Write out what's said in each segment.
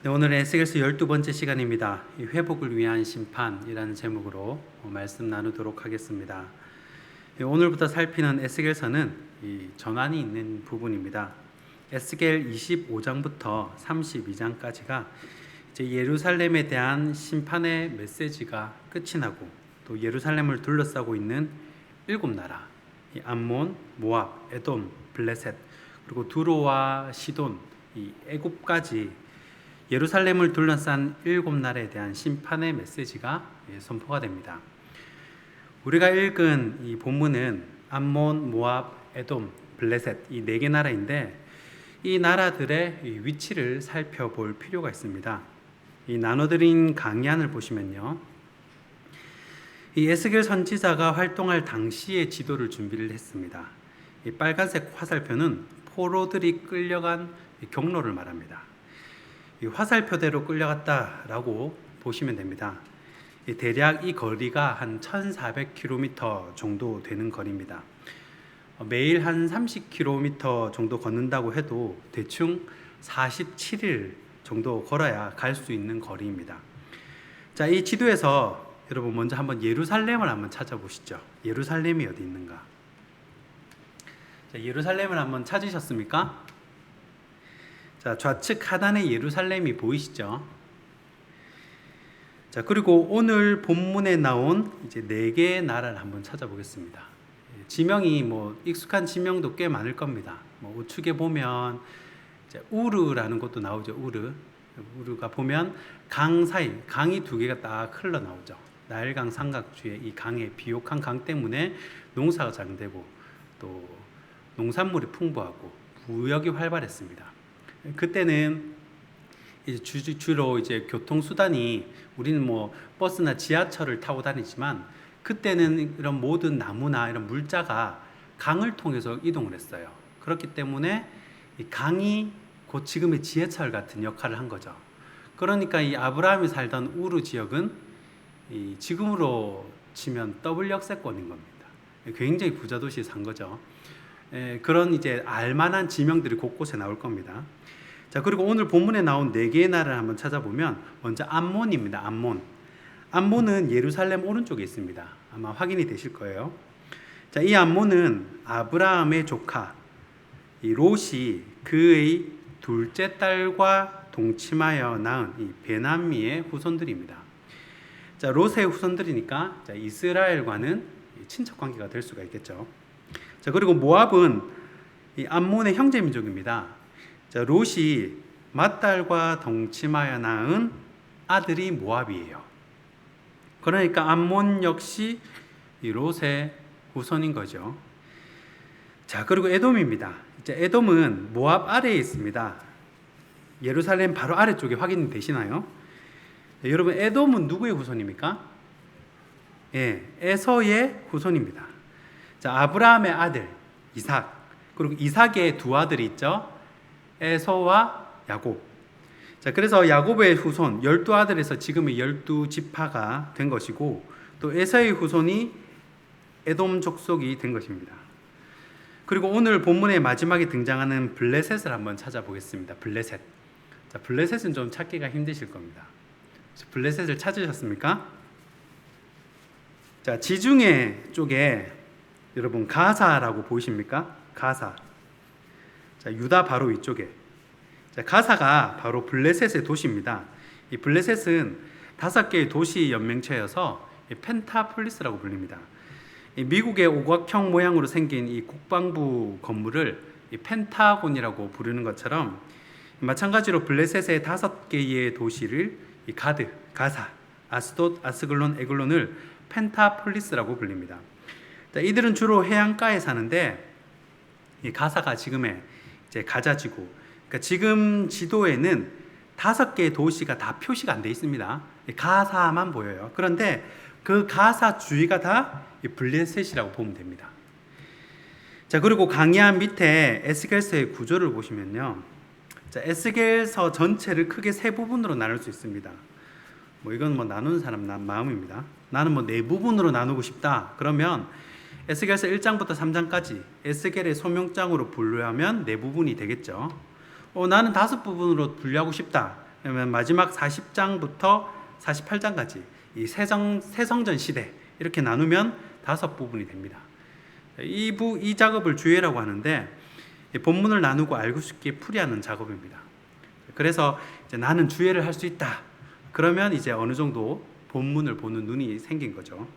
네, 오늘은 에스겔서 12번째 시간입니다. 회복을 위한 심판이라는 제목으로 말씀 나누도록 하겠습니다. 오늘부터 살피는 에스겔서는 전환이 있는 부분입니다. 에스겔 25장부터 32장까지가 이제 예루살렘에 대한 심판의 메시지가 끝이 나고 또 예루살렘을 둘러싸고 있는 7나라, 암몬, 모압, 에돔, 블레셋, 그리고 두로와 시돈, 애굽까지 예루살렘을 둘러싼 7나라에 대한 심판의 메시지가 선포가 됩니다. 우리가 읽은 이 본문은 암몬, 모압, 에돔, 블레셋 이 4개 나라인데 이 나라들의 위치를 살펴볼 필요가 있습니다. 이 나눠드린 강의안을 보시면요, 이 에스겔 선지자가 활동할 당시의 지도를 준비를 했습니다. 이 빨간색 화살표는 포로들이 끌려간 경로를 말합니다. 이 화살표대로 끌려갔다라고 보시면 됩니다. 대략 이 거리가 한 1400km 정도 되는 거리입니다. 매일 한 30km 정도 걷는다고 해도 대충 47일 정도 걸어야 갈 수 있는 거리입니다. 자, 이 지도에서 여러분 먼저 한번 예루살렘을 한번 찾아보시죠. 예루살렘이 어디 있는가? 자, 예루살렘을 한번 찾으셨습니까? 자, 좌측 하단에 예루살렘이 보이시죠? 자, 그리고 오늘 본문에 나온 이제 4개의 나라를 한번 찾아보겠습니다. 지명이 익숙한 지명도 꽤 많을 겁니다. 우측에 보면 이제 우르라는 곳도 나오죠. 우르가 보면 강 사이, 강이 2개가 딱 흘러 나오죠. 나일강 삼각주의 이 강의 비옥한 강 때문에 농사가 잘 되고 또 농산물이 풍부하고 부역이 활발했습니다. 그때는 이제 주로 이제 교통수단이 우리는 버스나 지하철을 타고 다니지만 그때는 이런 모든 나무나 이런 물자가 강을 통해서 이동을 했어요. 그렇기 때문에 이 강이 곧 지금의 지하철 같은 역할을 한 거죠. 그러니까 이 아브라함이 살던 우르 지역은 이 지금으로 치면 더블 역세권인 겁니다. 굉장히 부자 도시에 산 거죠. 그런 이제 알만한 지명들이 곳곳에 나올 겁니다. 자, 그리고 오늘 본문에 나온 4개의 나라를 한번 찾아보면 먼저 암몬입니다. 암몬은 예루살렘 오른쪽에 있습니다. 아마 확인이 되실 거예요. 자, 이 암몬은 아브라함의 조카 이 롯이 그의 둘째 딸과 동침하여 낳은 이 베나미의 후손들입니다. 자, 롯의 후손들이니까 자, 이스라엘과는 친척 관계가 될 수가 있겠죠. 자, 그리고 모압은 이 암몬의 형제 민족입니다. 자, 롯이 맏딸과 동침하여 낳은 아들이 모압이에요. 그러니까 암몬 역시 이 롯의 후손인 거죠. 자, 그리고 에돔입니다. 이제 에돔은 모압 아래에 있습니다. 예루살렘 바로 아래쪽에 확인이 되시나요? 네, 여러분, 에돔은 누구의 후손입니까? 에서의 후손입니다. 자, 아브라함의 아들 이삭, 그리고 이삭의 2 아들이 있죠. 에서와 야곱. 자, 그래서 야곱의 후손 12아들에서 지금의 12지파가 된 것이고 또 에서의 후손이 에돔 족속이 된 것입니다. 그리고 오늘 본문의 마지막에 등장하는 블레셋을 한번 찾아보겠습니다. 블레셋. 자, 블레셋은 좀 찾기가 힘드실 겁니다. 블레셋을 찾으셨습니까? 자, 지중해 쪽에 여러분 가사라고 보이십니까? 가사. 자, 유다 바로 위쪽에. 자, 가사가 바로 블레셋의 도시입니다. 이 블레셋은 5개의 도시 연맹체여서 펜타폴리스라고 불립니다. 미국의 오각형 모양으로 생긴 이 국방부 건물을 펜타곤이라고 부르는 것처럼 마찬가지로 블레셋의 5개의 도시를 가드, 가사, 아스돗, 아스글론, 에글론을 펜타폴리스라고 불립니다. 자, 이들은 주로 해안가에 사는데 이 가사가 지금의 이제 가자지구. 그러니까 지금 지도에는 5개의 도시가 다 표시가 안 돼 있습니다. 가사만 보여요. 그런데 그 가사 주위가 다 블레셋이라고 보면 됩니다. 자, 그리고 강의안 밑에 에스겔서의 구조를 보시면요. 자, 에스겔서 전체를 크게 3부분으로 나눌 수 있습니다. 이건 나누는 사람 마음입니다. 나는 4부분으로 나누고 싶다. 그러면 에스겔서 1장부터 3장까지 에스겔의 소명장으로 분류하면 4부분이 되겠죠. 나는 5부분으로 분류하고 싶다. 그러면 마지막 40장부터 48장까지 이 세성전 시대 이렇게 나누면 5부분이 됩니다. 이 작업을 주예라고 하는데 본문을 나누고 알고 쉽게 풀이하는 작업입니다. 그래서 이제 나는 주예를 할 수 있다. 그러면 이제 어느 정도 본문을 보는 눈이 생긴 거죠.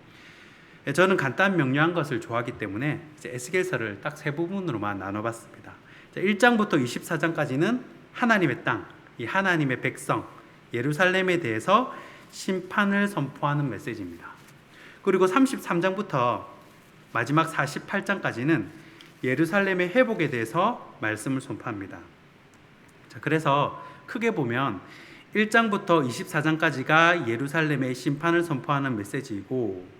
저는 간단 명료한 것을 좋아하기 때문에 이제 에스겔서를 딱 3부분으로만 나눠봤습니다. 1장부터 24장까지는 하나님의 땅, 이 하나님의 백성, 예루살렘에 대해서 심판을 선포하는 메시지입니다. 그리고 33장부터 마지막 48장까지는 예루살렘의 회복에 대해서 말씀을 선포합니다. 자, 그래서 크게 보면 1장부터 24장까지가 예루살렘의 심판을 선포하는 메시지이고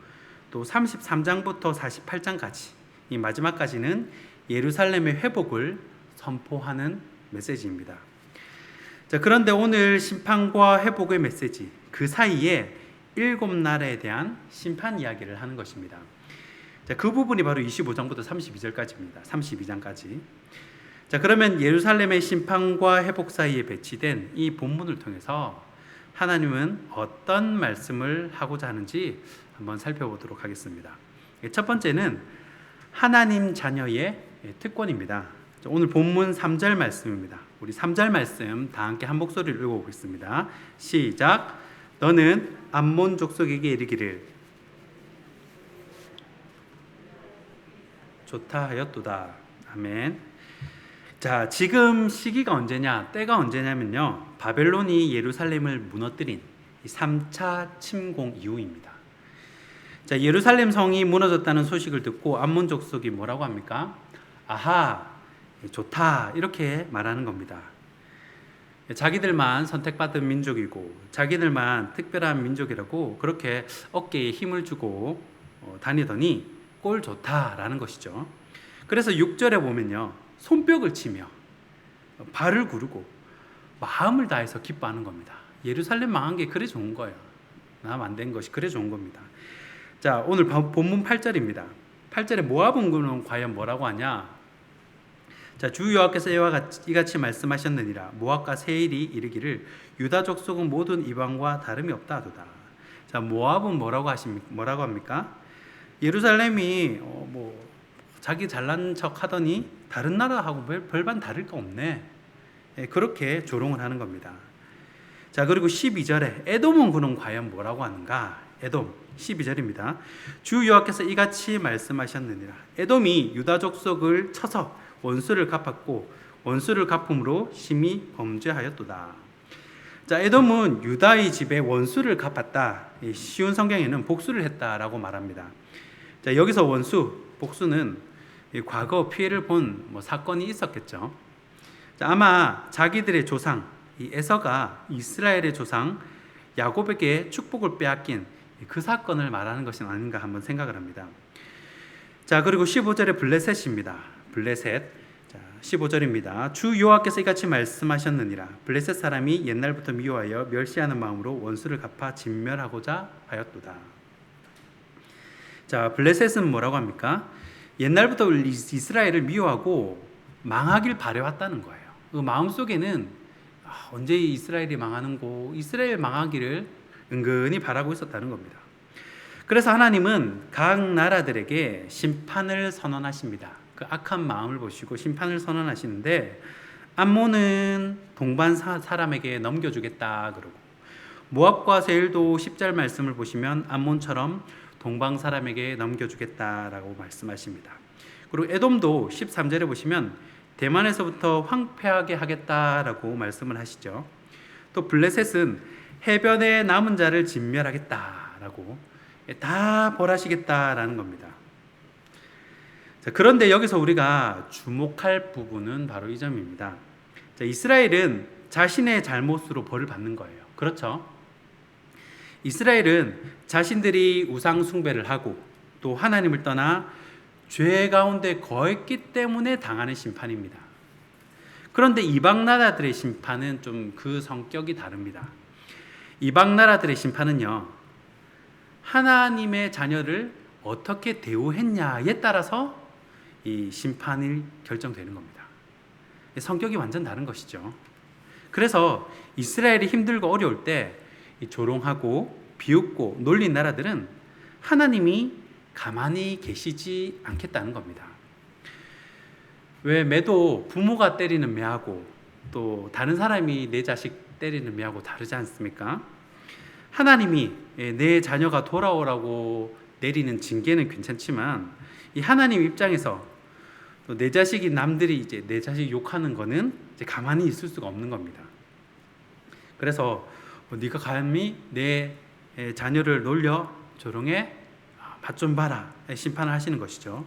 또 33장부터 48장까지 이 마지막까지는 예루살렘의 회복을 선포하는 메시지입니다. 자, 그런데 오늘 심판과 회복의 메시지 그 사이에 7나라에 대한 심판 이야기를 하는 것입니다. 자, 그 부분이 바로 25장부터 32절까지입니다. 32장까지. 자, 그러면 예루살렘의 심판과 회복 사이에 배치된 이 본문을 통해서 하나님은 어떤 말씀을 하고자 하는지 한번 살펴보도록 하겠습니다. 첫 번째는 하나님 자녀의 특권입니다. 오늘 본문 3절 말씀입니다. 우리 3절 말씀 다 함께 한 목소리를 읽어보겠습니다. 시작. 너는 암몬 족속에게 이르기를 좋다 하였도다. 아멘. 자, 지금 시기가 언제냐, 때가 언제냐면요, 바벨론이 예루살렘을 무너뜨린 3차 침공 이후입니다. 자, 예루살렘 성이 무너졌다는 소식을 듣고 암몬 족속이 뭐라고 합니까? 아하, 좋다, 이렇게 말하는 겁니다. 자기들만 선택받은 민족이고 자기들만 특별한 민족이라고 그렇게 어깨에 힘을 주고 다니더니 꼴 좋다라는 것이죠. 그래서 6절에 보면요, 손뼉을 치며 발을 구르고 마음을 다해서 기뻐하는 겁니다. 예루살렘 망한 게 그래 좋은 거예요. 남 안 된 것이 그래 좋은 겁니다. 자, 오늘 본문 8절입니다. 8절에 모압 군은 과연 뭐라고 하냐? 자, 주 여호와께서 이같이 말씀하셨느니라. 모압과 세일이 이르기를 유다 족속은 모든 이방과 다름이 없다 하도다. 자, 모압은 뭐라고 합니까? 예루살렘이 자기 잘난 척 하더니 다른 나라하고 별반 다를 거 없네. 그렇게 조롱을 하는 겁니다. 자, 그리고 12절에 에돔은 그는 과연 뭐라고 하는가? 에돔 12절입니다. 주 여호와께서 이같이 말씀하셨느니라. 에돔이 유다 족속을 쳐서 원수를 갚았고 원수를 갚음으로 심히 범죄하였도다. 자, 에돔은 유다의 집에 원수를 갚았다. 쉬운 성경에는 복수를 했다라고 말합니다. 자, 여기서 원수, 복수는 과거 피해를 본 사건이 있었겠죠. 자, 아마 자기들의 조상 이 에서가 이스라엘의 조상 야곱에게 축복을 빼앗긴 그 사건을 말하는 것이 아닌가 한번 생각을 합니다. 자, 그리고 15절에 블레셋입니다. 블레셋. 자, 15절입니다. 주 여호와께서 이같이 말씀하셨느니라. 블레셋 사람이 옛날부터 미워하여 멸시하는 마음으로 원수를 갚아 진멸하고자 하였도다. 자, 블레셋은 뭐라고 합니까? 옛날부터 이스라엘을 미워하고 망하길 바래왔다는 거예요. 그 마음속에는 언제 이스라엘이 망하는고, 이스라엘 망하기를 은근히 바라고 있었다는 겁니다. 그래서 하나님은 각 나라들에게 심판을 선언하십니다. 그 악한 마음을 보시고 심판을 선언하시는데, 암몬은 동반 사람에게 넘겨주겠다 그러고, 모압과 세일도 10절 말씀을 보시면 암몬처럼 동방 사람에게 넘겨주겠다라고 말씀하십니다. 그리고 에돔도 13절에 보시면 대만에서부터 황폐하게 하겠다라고 말씀을 하시죠. 또 블레셋은 해변에 남은 자를 진멸하겠다라고 다 벌하시겠다라는 겁니다. 자, 그런데 여기서 우리가 주목할 부분은 바로 이 점입니다. 자, 이스라엘은 자신의 잘못으로 벌을 받는 거예요. 그렇죠? 이스라엘은 자신들이 우상 숭배를 하고 또 하나님을 떠나 죄 가운데 거했기 때문에 당하는 심판입니다. 그런데 이방 나라들의 심판은 좀 그 성격이 다릅니다. 이방 나라들의 심판은요, 하나님의 자녀를 어떻게 대우했냐에 따라서 이 심판이 결정되는 겁니다. 성격이 완전 다른 것이죠. 그래서 이스라엘이 힘들고 어려울 때 이 조롱하고 비웃고 놀린 나라들은 하나님이 가만히 계시지 않겠다는 겁니다. 왜 매도 부모가 때리는 매하고 또 다른 사람이 내 자식 때리는 매하고 다르지 않습니까? 하나님이 내 자녀가 돌아오라고 내리는 징계는 괜찮지만 이 하나님 입장에서 또 내 자식이 남들이 이제 내 자식 욕하는 거는 이제 가만히 있을 수가 없는 겁니다. 그래서 네가 감히 내 자녀를 놀려 조롱해 맛 좀 봐라 심판을 하시는 것이죠.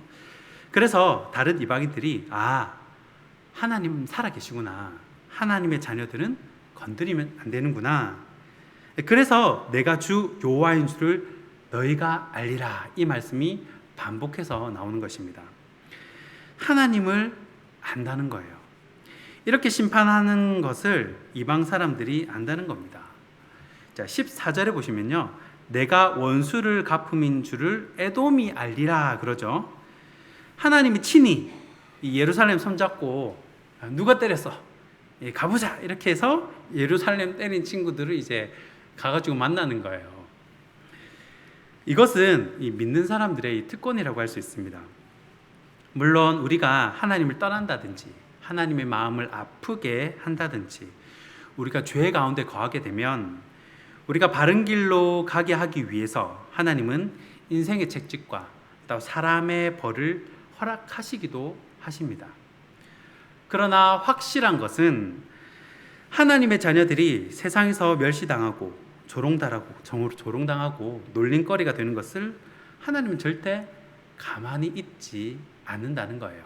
그래서 다른 이방인들이 하나님 살아계시구나, 하나님의 자녀들은 건드리면 안 되는구나, 그래서 내가 주 여호와인 줄을 너희가 알리라, 이 말씀이 반복해서 나오는 것입니다. 하나님을 안다는 거예요. 이렇게 심판하는 것을 이방 사람들이 안다는 겁니다. 자, 14절에 보시면요, 내가 원수를 갚음인 줄을 에돔이 알리라 그러죠. 하나님이 친히 예루살렘 손잡고 누가 때렸어? 가보자, 이렇게 해서 예루살렘 때린 친구들을 이제 가가지고 만나는 거예요. 이것은 이 믿는 사람들의 특권이라고 할 수 있습니다. 물론 우리가 하나님을 떠난다든지 하나님의 마음을 아프게 한다든지 우리가 죄 가운데 거하게 되면 우리가 바른 길로 가게 하기 위해서 하나님은 인생의 채찍과 또 사람의 벌을 허락하시기도 하십니다. 그러나 확실한 것은 하나님의 자녀들이 세상에서 멸시당하고 조롱당하고 놀림거리가 되는 것을 하나님은 절대 가만히 있지 않는다는 거예요.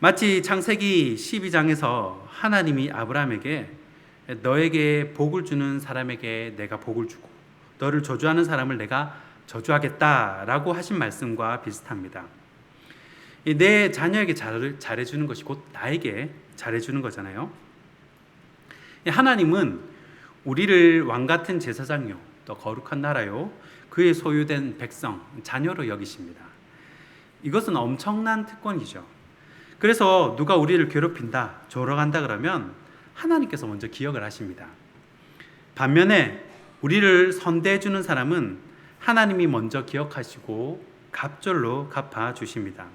마치 창세기 12장에서 하나님이 아브라함에게 너에게 복을 주는 사람에게 내가 복을 주고 너를 저주하는 사람을 내가 저주하겠다라고 하신 말씀과 비슷합니다. 내 자녀에게 잘해주는 것이 곧 나에게 잘해주는 거잖아요. 하나님은 우리를 왕같은 제사장요 또 거룩한 나라요 그의 소유된 백성 자녀로 여기십니다. 이것은 엄청난 특권이죠. 그래서 누가 우리를 괴롭힌다, 조롱한다 그러면 하나님께서 먼저 기억을 하십니다. 반면에 우리를 선대해 주는 사람은 하나님이 먼저 기억하시고 갑절로 갚아 주십니다.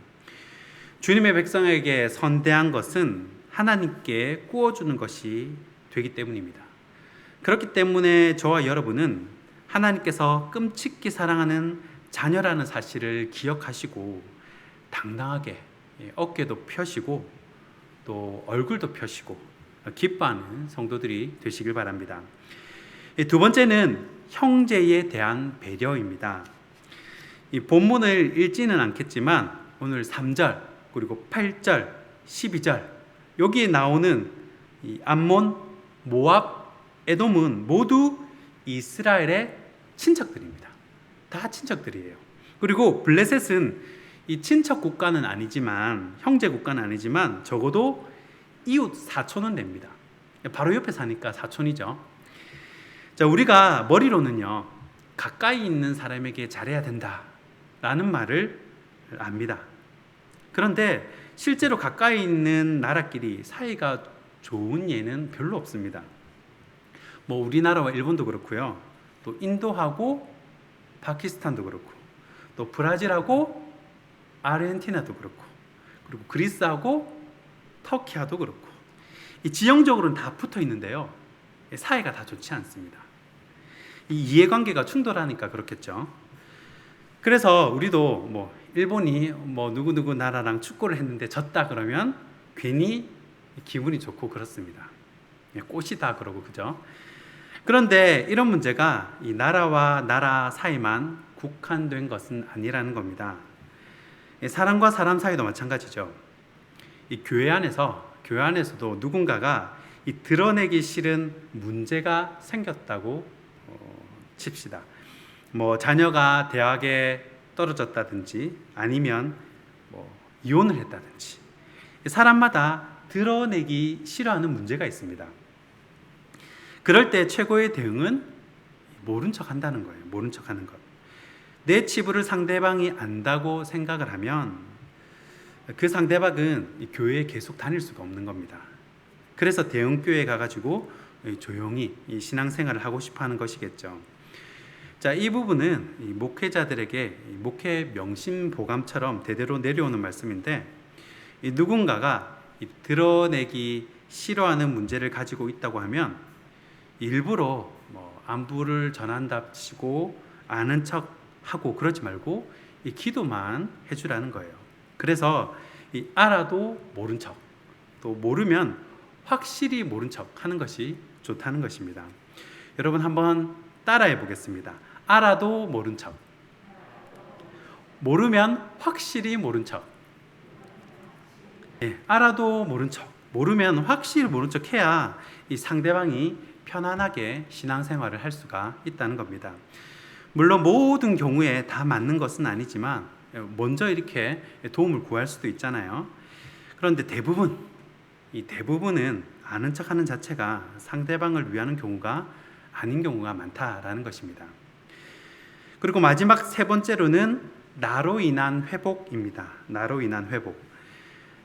주님의 백성에게 선대한 것은 하나님께 구워주는 것이 되기 때문입니다. 그렇기 때문에 저와 여러분은 하나님께서 끔찍히 사랑하는 자녀라는 사실을 기억하시고 당당하게 어깨도 펴시고 또 얼굴도 펴시고 기뻐하는 성도들이 되시길 바랍니다. 두 번째는 형제에 대한 배려입니다. 이 본문을 읽지는 않겠지만 오늘 3절 그리고 8절, 12절 여기에 나오는 이 암몬, 모압, 에돔은 모두 이스라엘의 친척들입니다. 다 친척들이에요. 그리고 블레셋은 이 친척 국가는 아니지만 형제 국가는 아니지만 적어도 이웃 사촌은 됩니다. 바로 옆에 사니까 사촌이죠. 자, 우리가 머리로는요 가까이 있는 사람에게 잘해야 된다라는 말을 압니다. 그런데 실제로 가까이 있는 나라끼리 사이가 좋은 예는 별로 없습니다. 뭐 우리나라와 일본도 그렇고요. 또 인도하고 파키스탄도 그렇고 또 브라질하고 아르헨티나도 그렇고 그리고 그리스하고 터키하도 그렇고 이 지형적으로는 다 붙어 있는데요. 사이가 다 좋지 않습니다. 이 이해관계가 충돌하니까 그렇겠죠. 그래서 우리도 뭐 일본이 뭐 누구누구 나라랑 축구를 했는데 졌다 그러면 괜히 기분이 좋고 그렇습니다. 꽃이다 그러고 그죠? 그런데 이런 문제가 이 나라와 나라 사이만 국한된 것은 아니라는 겁니다. 사람과 사람 사이도 마찬가지죠. 이 교회 안에서도 누군가가 이 드러내기 싫은 문제가 생겼다고 칩시다. 뭐 자녀가 대학에 떨어졌다든지 아니면 뭐 이혼을 했다든지 사람마다 드러내기 싫어하는 문제가 있습니다. 그럴 때 최고의 대응은 모른 척 한다는 거예요. 모른 척 하는 것. 내 치부를 상대방이 안다고 생각을 하면 그 상대방은 이 교회에 계속 다닐 수가 없는 겁니다. 그래서 대형교회에 가가지고 조용히 이 신앙생활을 하고 싶어하는 것이겠죠. 자, 이 부분은 이 목회자들에게 이 목회 명심보감처럼 대대로 내려오는 말씀인데, 이 누군가가 이 드러내기 싫어하는 문제를 가지고 있다고 하면 일부러 안부를 전한답시고 아는 척하고 그러지 말고 이 기도만 해주라는 거예요. 그래서 이 알아도 모른 척, 또 모르면 확실히 모른 척 하는 것이 좋다는 것입니다. 여러분 한번 따라해 보겠습니다. 알아도 모른 척, 모르면 확실히 모른 척. 알아도 모른 척, 모르면 확실히 모른 척 해야 이 상대방이 편안하게 신앙생활을 할 수가 있다는 겁니다. 물론 모든 경우에 다 맞는 것은 아니지만 먼저 이렇게 도움을 구할 수도 있잖아요. 그런데 대부분은 아는 척하는 자체가 상대방을 위하는 경우가 아닌 경우가 많다라는 것입니다. 그리고 마지막 세 번째로는 나로 인한 회복입니다. 나로 인한 회복.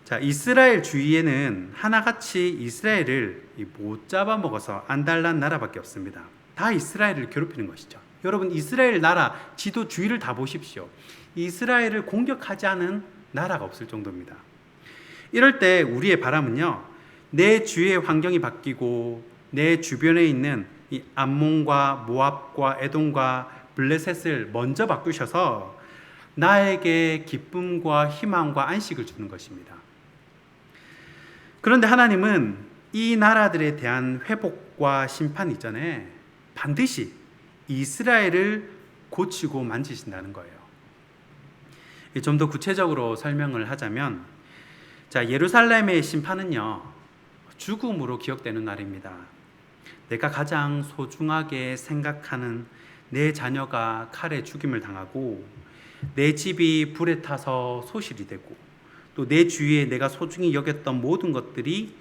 자, 이스라엘 주위에는 하나같이 이스라엘을 못 잡아먹어서 안달난 나라밖에 없습니다. 다 이스라엘을 괴롭히는 것이죠. 여러분, 이스라엘 나라 지도 주위를 다 보십시오. 이스라엘을 공격하지 않은 나라가 없을 정도입니다. 이럴 때 우리의 바람은요, 내 주위의 환경이 바뀌고 내 주변에 있는 이 암몬과 모압과 에돔과 블레셋을 먼저 바꾸셔서 나에게 기쁨과 희망과 안식을 주는 것입니다. 그런데 하나님은 이 나라들에 대한 회복과 심판 이전에 반드시 이스라엘을 고치고 만지신다는 거예요. 좀 더 구체적으로 설명을 하자면, 자, 예루살렘의 심판은요, 죽음으로 기억되는 날입니다. 내가 가장 소중하게 생각하는 내 자녀가 칼에 죽임을 당하고 내 집이 불에 타서 소실이 되고 또 내 주위에 내가 소중히 여겼던 모든 것들이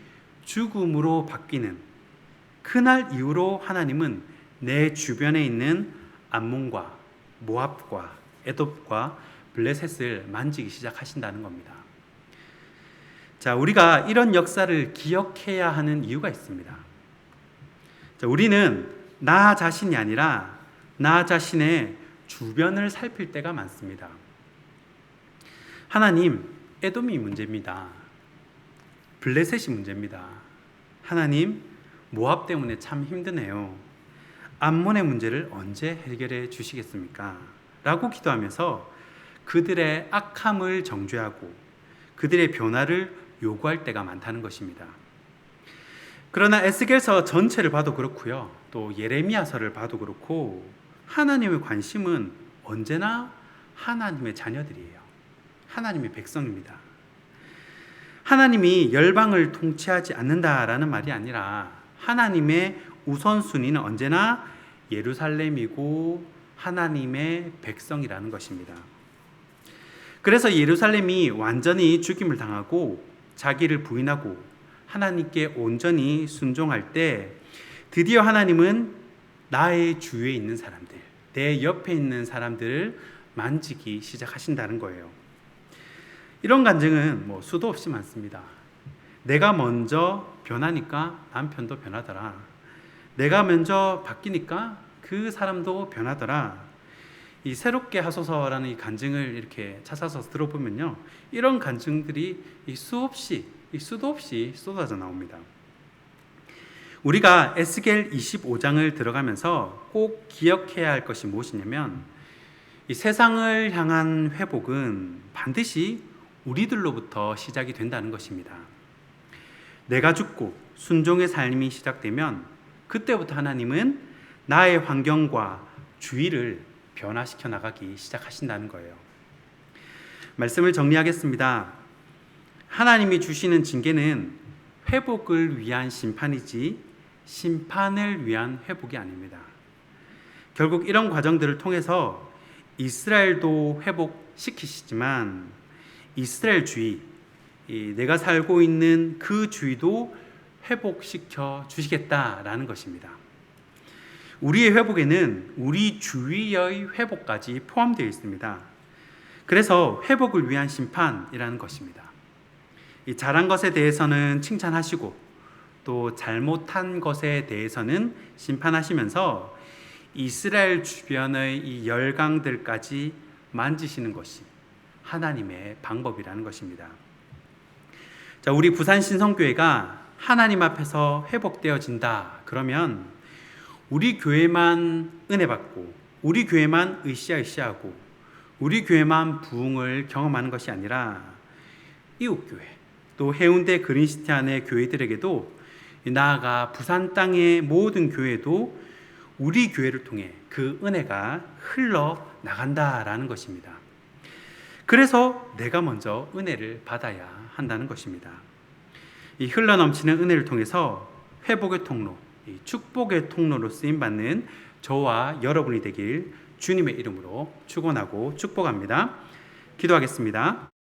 죽음으로 바뀌는 그날 이후로 하나님은 내 주변에 있는 암몬과 모압과 에돔과 블레셋을 만지기 시작하신다는 겁니다. 자, 우리가 이런 역사를 기억해야 하는 이유가 있습니다. 자, 우리는 나 자신이 아니라 나 자신의 주변을 살필 때가 많습니다. 하나님, 에돔이 문제입니다. 블레셋이 문제입니다. 하나님, 모압 때문에 참 힘드네요. 암몬의 문제를 언제 해결해 주시겠습니까? 라고 기도하면서 그들의 악함을 정죄하고 그들의 변화를 요구할 때가 많다는 것입니다. 그러나 에스겔서 전체를 봐도 그렇고요, 또 예레미야서를 봐도 그렇고 하나님의 관심은 언제나 하나님의 자녀들이에요. 하나님의 백성입니다. 하나님이 열방을 통치하지 않는다라는 말이 아니라 하나님의 우선순위는 언제나 예루살렘이고 하나님의 백성이라는 것입니다. 그래서 예루살렘이 완전히 죽임을 당하고 자기를 부인하고 하나님께 온전히 순종할 때 드디어 하나님은 나의 주위에 있는 사람들, 내 옆에 있는 사람들을 만지기 시작하신다는 거예요. 이런 간증은 수도 없이 많습니다. 내가 먼저 변하니까 남편도 변하더라. 내가 먼저 바뀌니까 그 사람도 변하더라. 이 새롭게 하소서라는 이 간증을 이렇게 찾아서 들어보면요, 이런 간증들이 수도 없이 쏟아져 나옵니다. 우리가 에스겔 25장을 들어가면서 꼭 기억해야 할 것이 무엇이냐면, 이 세상을 향한 회복은 반드시 우리들로부터 시작이 된다는 것입니다. 내가 죽고 순종의 삶이 시작되면 그때부터 하나님은 나의 환경과 주위를 변화시켜 나가기 시작하신다는 거예요. 말씀을 정리하겠습니다. 하나님이 주시는 징계는 회복을 위한 심판이지 심판을 위한 회복이 아닙니다. 결국 이런 과정들을 통해서 이스라엘도 회복시키시지만 이스라엘 주위, 내가 살고 있는 그 주위도 회복시켜 주시겠다라는 것입니다. 우리의 회복에는 우리 주위의 회복까지 포함되어 있습니다. 그래서 회복을 위한 심판이라는 것입니다. 이 잘한 것에 대해서는 칭찬하시고 또 잘못한 것에 대해서는 심판하시면서 이스라엘 주변의 이 열강들까지 만지시는 것이 하나님의 방법이라는 것입니다. 자, 우리 부산 신성교회가 하나님 앞에서 회복되어진다. 그러면 우리 교회만 은혜 받고 우리 교회만 으쌰으쌰하고 우리 교회만 부흥을 경험하는 것이 아니라 이웃교회 또 해운대 그린시티 안의 교회들에게도 나아가 부산 땅의 모든 교회도 우리 교회를 통해 그 은혜가 흘러나간다라는 것입니다. 그래서 내가 먼저 은혜를 받아야 한다는 것입니다. 이 흘러넘치는 은혜를 통해서 회복의 통로, 이 축복의 통로로 쓰임받는 저와 여러분이 되길 주님의 이름으로 축원하고 축복합니다. 기도하겠습니다.